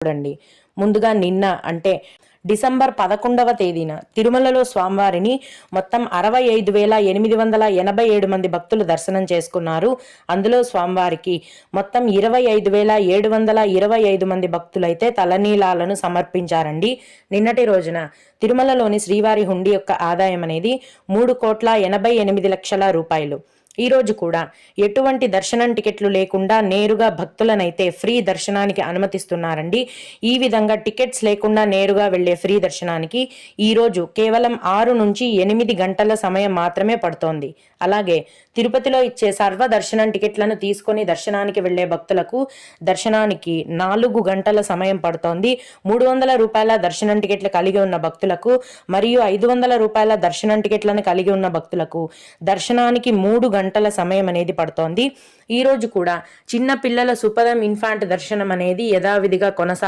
చూడండి. ముందుగా నిన్న అంటే డిసెంబర్ 11వ తేదీన తిరుమలలో స్వామివారిని మొత్తం 65,887 మంది భక్తులు దర్శనం చేసుకున్నారు. అందులో స్వామివారికి మొత్తం 25,725 మంది భక్తులైతే తలనీలాలను సమర్పించారండి. నిన్నటి రోజున తిరుమలలోని శ్రీవారి హుండీ యొక్క ఆదాయం అనేది 3,88,00,000 రూపాయలు. ఈ రోజు కూడా ఎటువంటి దర్శనం టికెట్లు లేకుండా నేరుగా భక్తులనైతే ఫ్రీ దర్శనానికి అనుమతిస్తున్నారండి. ఈ విధంగా టికెట్స్ లేకుండా నేరుగా వెళ్లే ఫ్రీ దర్శనానికి ఈ రోజు కేవలం 6 నుంచి 8 గంటల సమయం మాత్రమే పడుతోంది. అలాగే తిరుపతిలో ఇచ్చే సర్వ దర్శనం టికెట్లను తీసుకొని దర్శనానికి వెళ్లే భక్తులకు దర్శనానికి 4 గంటల సమయం పడుతోంది. 300 రూపాయల దర్శనం టికెట్లు కలిగి ఉన్న భక్తులకు మరియు 500 రూపాయల దర్శనం టికెట్లను కలిగి ఉన్న భక్తులకు దర్శనానికి 3 గంటల సమయం అనేది పడుతోంది. ఈ రోజు కూడా చిన్న పిల్లల సుపదం ఇన్ఫాంట్ దర్శనం అనేది యథావిధిగా కొనసాగు